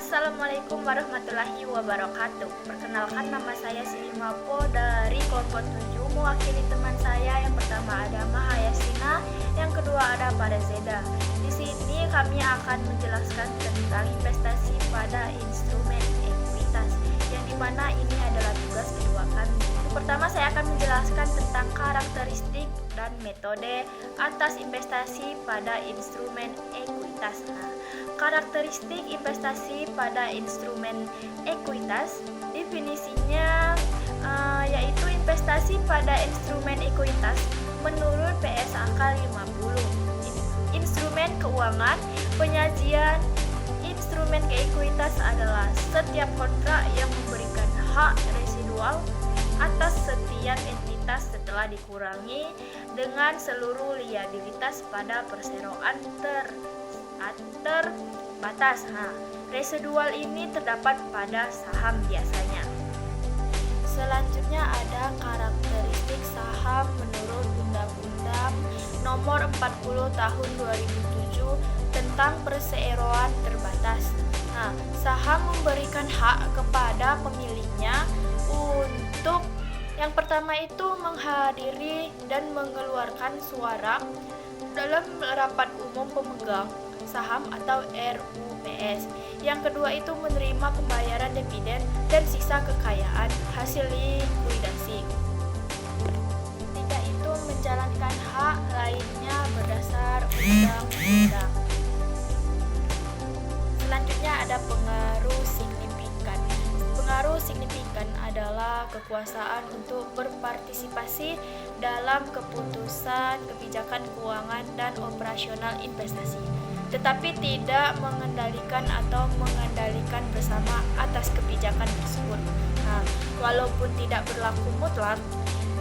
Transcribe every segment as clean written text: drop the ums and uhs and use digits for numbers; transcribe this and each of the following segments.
Assalamualaikum warahmatullahi wabarakatuh. Perkenalkan, nama saya Sini Mapo dari kelompok 7, mewakili teman saya. Yang pertama ada Mahayasina, yang kedua ada Parizeda. Di sini kami akan menjelaskan tentang investasi pada instrumen ekuitas, yang dimana ini adalah tugas kedua kami. Yang pertama, saya akan menjelaskan tentang karakteristik dan metode atas investasi pada instrumen ekuitas. Karakteristik investasi pada instrumen ekuitas, definisinya yaitu investasi pada instrumen ekuitas menurut PSAK 50. Instrumen keuangan, penyajian instrumen ekuitas adalah setiap kontrak yang memberikan hak residual atas setiap entitas setelah dikurangi dengan seluruh liabilitas pada perseroan terbatas. Residual ini terdapat pada saham biasanya. Selanjutnya ada karakteristik saham menurut Undang-Undang Nomor 40 Tahun 2007 tentang perseroan terbatas. Saham memberikan hak kepada pemiliknya untuk yang pertama itu menghadiri dan mengeluarkan suara dalam rapat umum pemegang saham atau RUPS. Yang kedua itu menerima pembayaran dividen dan sisa kekayaan hasil likuidasi. Ketiga itu menjalankan hak lainnya berdasar undang-undang. Selanjutnya ada pengaruh signifikan. Pengaruh signifikan adalah kekuasaan untuk berpartisipasi dalam keputusan kebijakan keuangan dan operasional investasi, tetapi tidak mengendalikan atau mengendalikan bersama atas kebijakan tersebut. Walaupun tidak berlaku mutlak,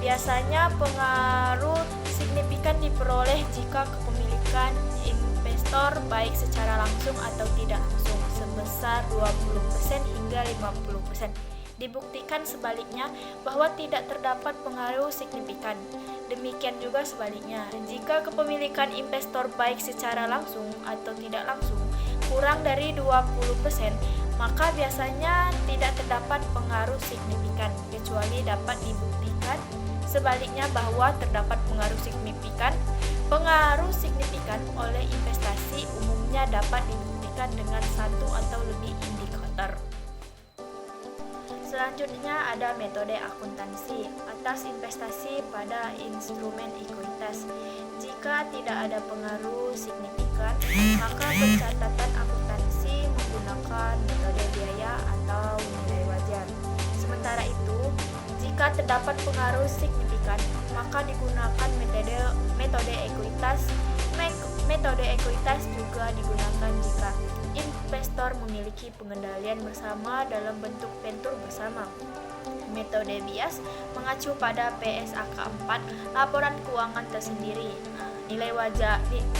biasanya pengaruh signifikan diperoleh jika kepemilikan investor baik secara langsung atau tidak langsung sebesar 20% hingga 50%. Dibuktikan sebaliknya bahwa tidak terdapat pengaruh signifikan. Demikian juga sebaliknya, jika kepemilikan investor baik secara langsung atau tidak langsung kurang dari 20%, maka biasanya tidak terdapat pengaruh signifikan, kecuali dapat dibuktikan sebaliknya bahwa terdapat pengaruh signifikan. Pengaruh signifikan oleh investasi umumnya dapat dibuktikan dengan satu atau lebih indikator. Selanjutnya ada metode akuntansi atas investasi pada instrumen ekuitas. Jika tidak ada pengaruh signifikan, maka pencatatan akuntansi menggunakan metode biaya atau nilai wajar. Sementara itu, jika terdapat pengaruh signifikan, maka digunakan metode ekuitas. Metode ekuitas juga digunakan jika investor memiliki pengendalian bersama dalam bentuk venture bersama. Metode bias mengacu pada PSAK 4, laporan keuangan tersendiri.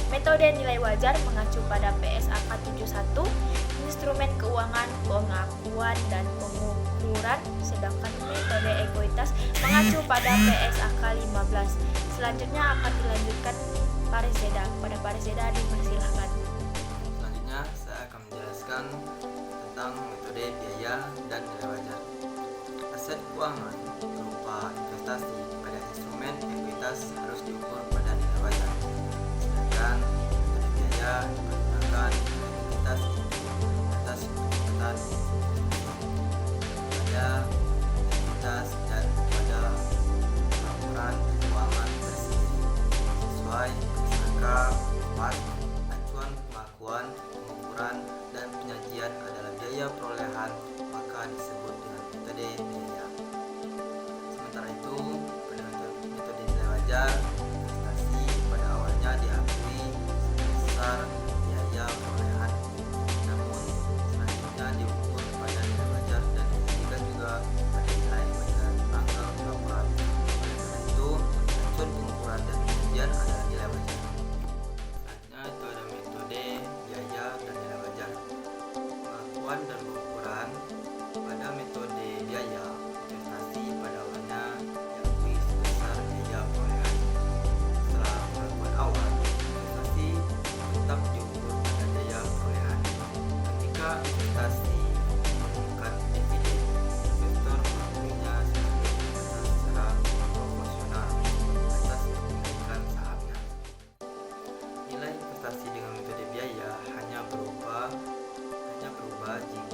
Metode nilai wajar mengacu pada PSAK 71, instrumen keuangan, pengakuan dan pengukuran, sedangkan metode ekuitas mengacu pada PSAK 15. Selanjutnya akan dilanjutkan Parizeda. Pada Parizeda dipersilahkan. Selanjutnya saya akan menjelaskan tentang metode biaya dan nilai wajar. Aset keuangan berupa investasi pada instrumen ekuitas harus diukur pada nilai wajar, sedangkan metode biaya digunakan ekuitas atas pendapatan pada ekuitas dan pada laporan keuangan tersendiri sesuai PSAK 4. Acuan pengakuan, pengukuran, dan penyajian adalah biaya perolehan, maka disebut dengan metode biaya. Sementara itu, pada metode nilai wajar, investasi pada awalnya diakui sebesar biaya perolehan, namun selanjutnya diukur pada nilai wajar dan dibuktikan juga pada nilai wajar tanggal pelaporan. Oleh karena itu, acuan pengukuran dan penyajian adalah nilai wajar. Selanjutnya itu ada metode biaya dan nilai wajar. Pengakuan dan pengukuran. Pada metode biaya, investasi pada awalnya diakui sebesar biaya perolehan. Setelah pengakuan awal, investasi tetap diukur pada biaya perolehan. Ketika investasi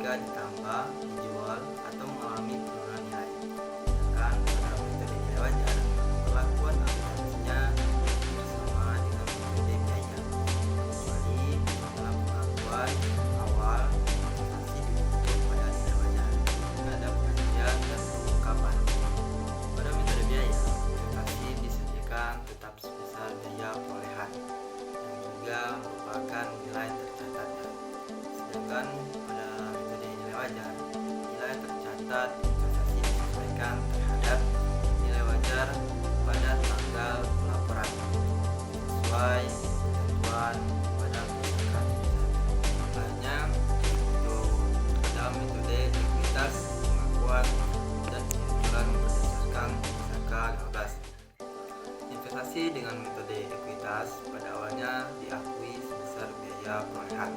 jika ditambah, dijual, atau mengalami penurunan nilai. Sedangkan pada metode nilai wajar, perlakuan akuntansinya bersama dengan metode biaya, kecuali dalam pengakuan awal investasi diukur pada nilai wajar. Ada pengajian dan pengungkapan. Pada metode biaya, investasi disediakan tetap sebesar biaya perolehan yang juga merupakan nilai tercatat. Sedangkan pada metode nilai wajar, nilai tercatat investasi disesuaikan terhadap nilai wajar pada tanggal pelaporan sesuai ketentuan pada pusaka. Hanya untuk dalam metode ekuitas, pengakuan, dan pengumpulan berdasarkan pusaka 15. Investasi dengan metode ekuitas pada awalnya diakui sebesar biaya perolehan.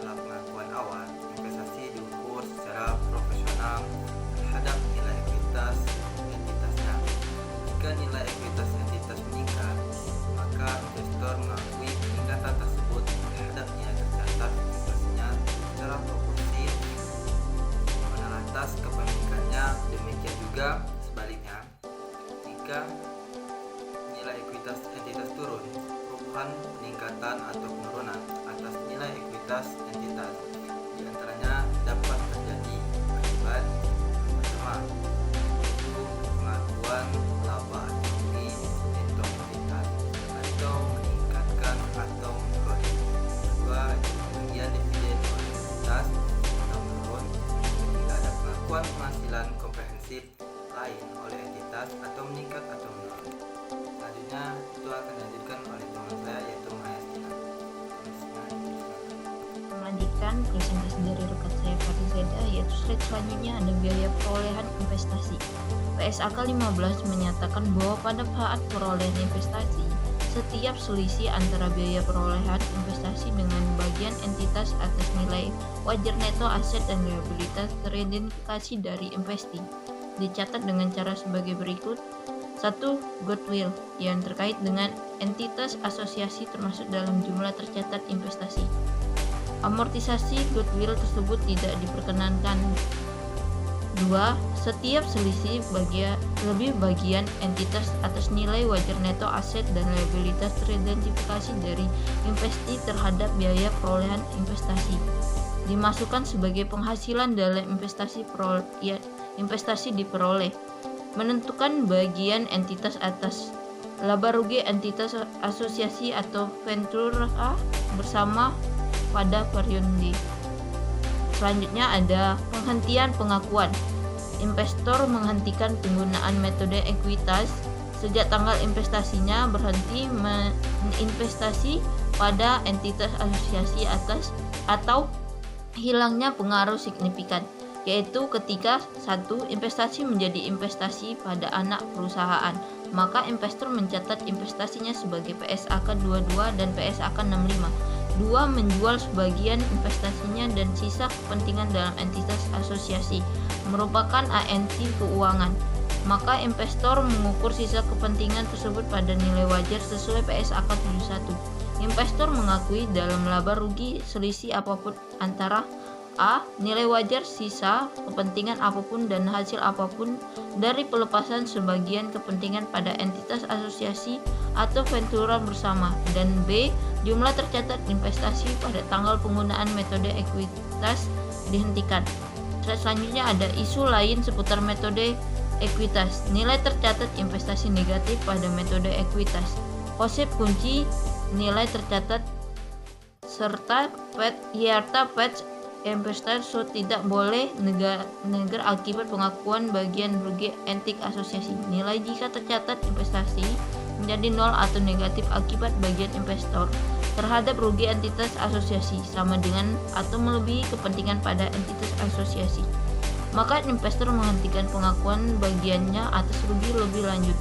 Dalam pengakuan awal, investasi diukur secara profesional terhadap nilai ekuitas entitasnya. Jika nilai ekuitas entitas meningkat, maka investor mengakui peningkatan tersebut terhadap nilai tercatat investasinya secara proporsi pada atas kepemilikannya. Demikian juga sebaliknya, jika nilai ekuitas entitas turun, perubahan, peningkatan, atau penurunan atas nilai ekuitas entitas diantaranya dapat terjadi akibat yang pertama, yaitu pengakuan laba atau rugi untuk entitas atau meningkatkan atau menurun. Kedua, yaitu pembagian dividen oleh entitas atau menurun ketika ada pengakuan penghasilan komprehensif lain oleh entitas atau meningkat atau menurun. Selanjutnya itu akan dilanjutkan oleh teman saya yaitu Mahestina. Melanjutkan presentasi dari rekan saya Farizeda, yaitu slide selanjutnya ada biaya perolehan investasi. PSAK 15 menyatakan bahwa pada saat perolehan investasi, setiap selisih antara biaya perolehan investasi dengan bagian entitas atas nilai wajar neto aset dan liabilitas teridentifikasi dari investasi dicatat dengan cara sebagai berikut. 1. Goodwill yang terkait dengan entitas asosiasi termasuk dalam jumlah tercatat investasi. Amortisasi goodwill tersebut tidak diperkenankan. 2. Setiap selisih lebih bagian entitas atas nilai wajar neto aset dan liabilitas teridentifikasi dari investasi terhadap biaya perolehan investasi dimasukkan sebagai penghasilan dalam investasi diperoleh. Menentukan bagian entitas atas laba rugi entitas asosiasi atau venture bersama pada periode. Selanjutnya ada penghentian pengakuan. Investor menghentikan penggunaan metode ekuitas sejak tanggal investasinya berhenti menginvestasi pada entitas asosiasi atas atau hilangnya pengaruh signifikan, yaitu ketika 1. Investasi menjadi investasi pada anak perusahaan, maka investor mencatat investasinya sebagai PSAK 22 dan PSAK 65. 2. Menjual sebagian investasinya dan sisa kepentingan dalam entitas asosiasi merupakan ANC keuangan, maka investor mengukur sisa kepentingan tersebut pada nilai wajar sesuai PSAK 71. Investor mengakui dalam laba rugi selisih apapun antara A. Nilai wajar sisa kepentingan apapun dan hasil apapun dari pelepasan sebagian kepentingan pada entitas asosiasi atau ventura bersama, dan B. Jumlah tercatat investasi pada tanggal penggunaan metode ekuitas dihentikan. Selanjutnya ada isu lain seputar metode ekuitas. Nilai tercatat investasi negatif pada metode ekuitas. Konsep kunci nilai tercatat serta patch investor tidak boleh negar akibat pengakuan bagian rugi entik asosiasi. Nilai jika tercatat investasi menjadi nol atau negatif akibat bagian investor terhadap rugi entitas asosiasi sama dengan atau melebihi kepentingan pada entitas asosiasi, maka investor menghentikan pengakuan bagiannya atas rugi lebih lanjut.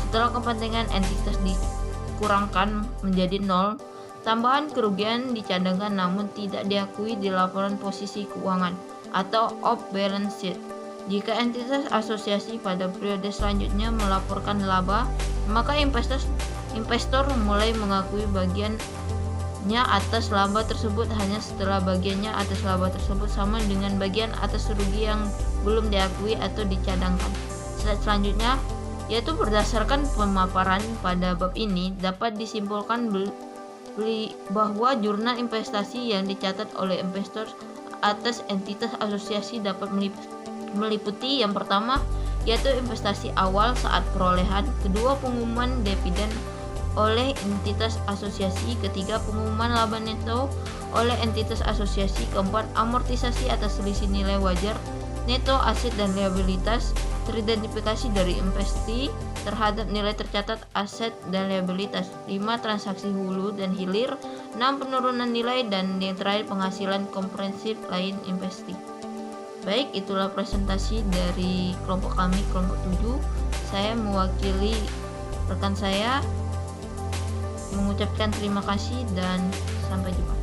Setelah kepentingan entitas dikurangkan menjadi nol, tambahan kerugian dicadangkan namun tidak diakui di laporan posisi keuangan atau off balance sheet. Jika entitas asosiasi pada periode selanjutnya melaporkan laba, maka investor mulai mengakui bagian atas laba tersebut hanya setelah bagiannya atas laba tersebut sama dengan bagian atas rugi yang belum diakui atau dicadangkan. Slide selanjutnya, yaitu berdasarkan pemaparan pada bab ini dapat disimpulkan bahwa jurnal investasi yang dicatat oleh investor atas entitas asosiasi dapat meliputi yang pertama yaitu investasi awal saat perolehan, kedua pengumuman dividen oleh entitas asosiasi, ketiga pengumuman laba neto oleh entitas asosiasi, keempat amortisasi atas selisih nilai wajar neto aset dan liabilitas teridentifikasi dari investasi terhadap nilai tercatat aset dan liabilitas, 5 transaksi hulu dan hilir, 6 penurunan nilai, dan yang terakhir penghasilan komprehensif lain investasi. Baik, itulah presentasi dari kelompok kami, kelompok 7. Saya mewakili rekan saya mengucapkan terima kasih dan sampai jumpa.